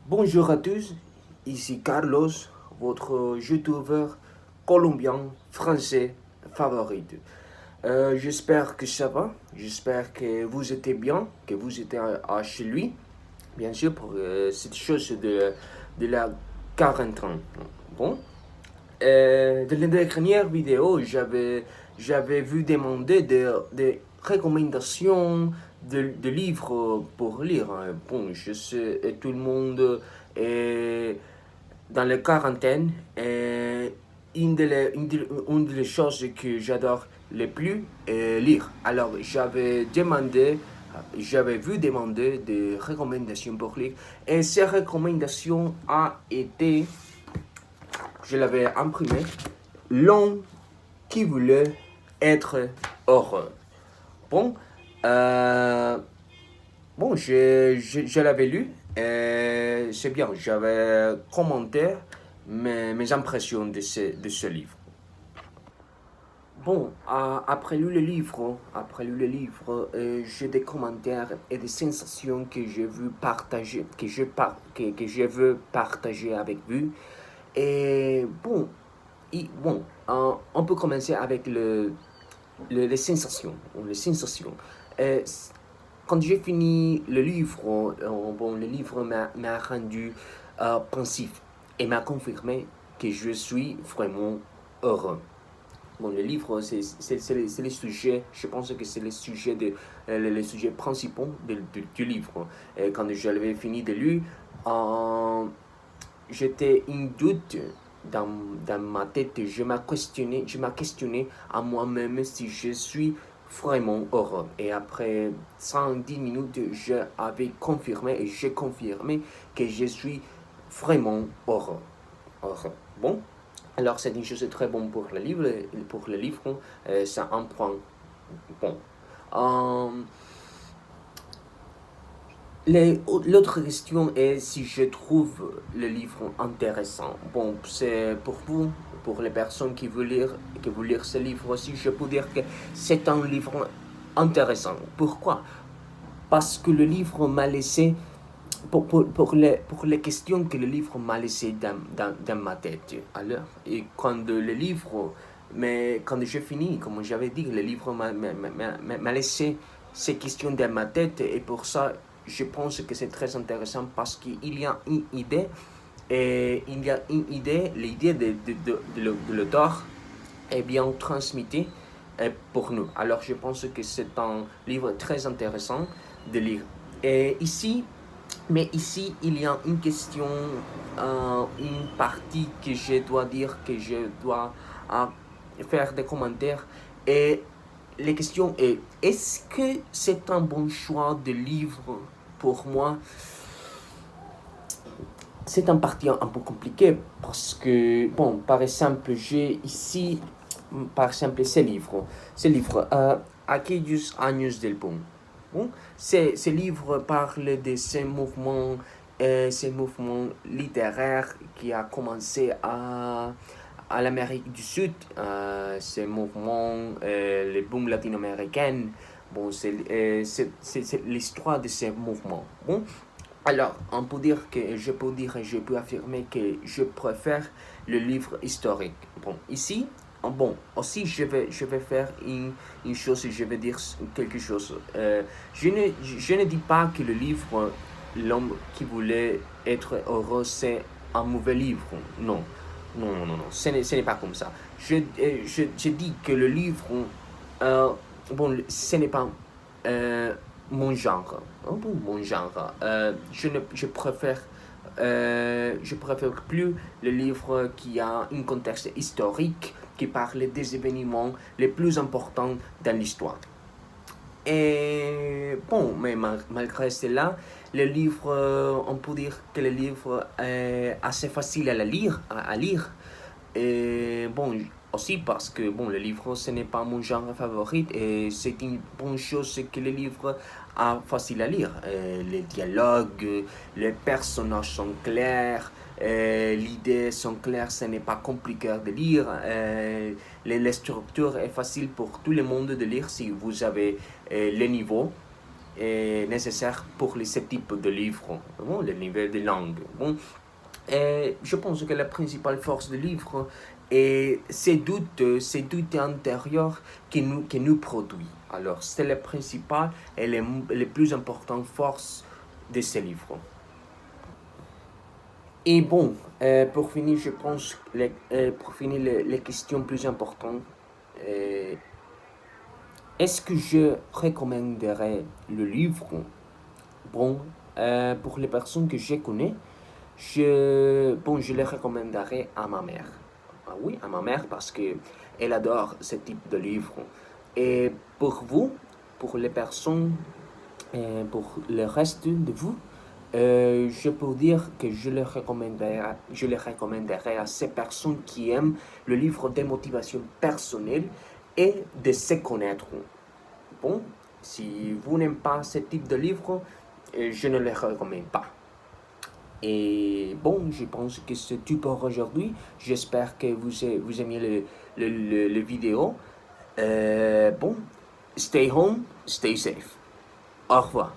Bonjour à tous, ici Carlos, votre youtubeur colombien français favori. J'espère que ça va, j'espère que vous êtes bien, que vous êtes chez lui, bien sûr, pour cette chose de la quarantaine. Bon, dans la dernière vidéo, j'avais vu demander des recommandations de livres pour lire. Bon, je sais, et tout le monde est dans la quarantaine. Et une des choses que j'adore le plus est lire. Alors, j'avais vu demander des recommandations pour lire. Et ces recommandations a été, je l'avais imprimé, l'homme qui voulait être heureux. Bon, euh, bon, je l'avais lu et c'est bien. J'avais commenté mes impressions de ce livre. Bon, après lu le livre, j'ai des commentaires et des sensations que je veux partager, que je veux partager avec vous. Et bon, on peut commencer avec les sensations. Les sensations. Euh, Quand j'ai fini le livre, le livre m'a rendu pensif et m'a confirmé que je suis vraiment heureux. Bon, le livre, c'est le sujet, je pense que c'est le sujet les sujets principaux du livre. Et quand je l'avais fini de lire, euh, j'étais une doute dans ma tête. Je m'ai questionné à moi-même si je suis vraiment heureux. Et après 110 minutes, j'avais confirmé et j'ai confirmé que je suis vraiment heureux. Heureux. Bon, alors c'est une chose très bonne pour le livre. C'est un point bon. Euh, L'autre question est si je trouve le livre intéressant. Bon, c'est pour vous, pour les personnes qui veulent lire ce livre aussi, je peux dire que c'est un livre intéressant. Pourquoi? Parce que le livre m'a laissé, pour les questions que le livre m'a laissé dans ma tête. Alors, et quand le livre, mais quand j'ai fini, comme j'avais dit, le livre m'a laissé ces questions dans ma tête et pour ça, je pense que c'est très intéressant parce qu'il y a une idée et il y a une idée, l'idée de l'auteur est bien transmise pour nous. Alors je pense que c'est un livre très intéressant de lire. Et ici, mais ici, il y a une question, une partie que je dois dire, que je dois euh, faire des commentaires. Et la question est, est-ce que c'est un bon choix de livre pour moi? C'est un parti un peu compliqué parce que, bon, par exemple, j'ai ici, par exemple, ce livre Aquellos años del boom. Bon, ce livre parle de ces mouvements littéraires qui a commencé à l'Amérique du Sud, ces mouvements, le boom latino-américain. Bon, c'est l'histoire de ces mouvements. Bon, alors, on peut dire que je peux dire et je peux affirmer que je préfère le livre historique. Bon, ici, bon, aussi je vais faire une chose et je vais dire quelque chose. Je ne dis pas que le livre L'homme qui voulait être heureux, c'est un mauvais livre. Non, ce n'est pas comme ça. Je dis que le livre, euh, bon, ce n'est pas euh, mon genre. Oh, bon, mon genre. Je préfère plus le livre qui a un contexte historique, qui parle des événements les plus importants dans l'histoire. Et bon, mais malgré cela, le livre, on peut dire que le livre est assez facile à lire. Et bon, aussi parce que bon, le livre, ce n'est pas mon genre favori et c'est une bonne chose que le livre est facile à lire. Les dialogues, les personnages sont clairs, les idées sont claires, ce n'est pas compliqué de lire. Les structures est facile pour tout le monde de lire si vous avez le niveau. nécessaires pour ce type de livre, bon, le niveau de langue. Bon, et je pense que la principale force du livre est ces doutes intérieurs qui nous produit. Alors, c'est la principale et les plus importante force de ces livres. Et bon, pour finir, je pense, pour finir les questions plus importantes, euh, est-ce que je recommanderais le livre? Bon, pour les personnes que je connais, je les recommanderais à ma mère. Ah oui, à ma mère parce que elle adore ce type de livre. Et pour vous, pour les personnes, pour le reste de vous, je peux dire que je les recommanderais à ces personnes qui aiment le livre de motivation personnelle et de se connaître. Bon, si vous n'aimez pas ce type de livre, je ne les recommande pas. Et bon, je pense que c'est tout pour aujourd'hui. J'espère que vous aimiez le vidéo. Bon, stay home, stay safe. Au revoir.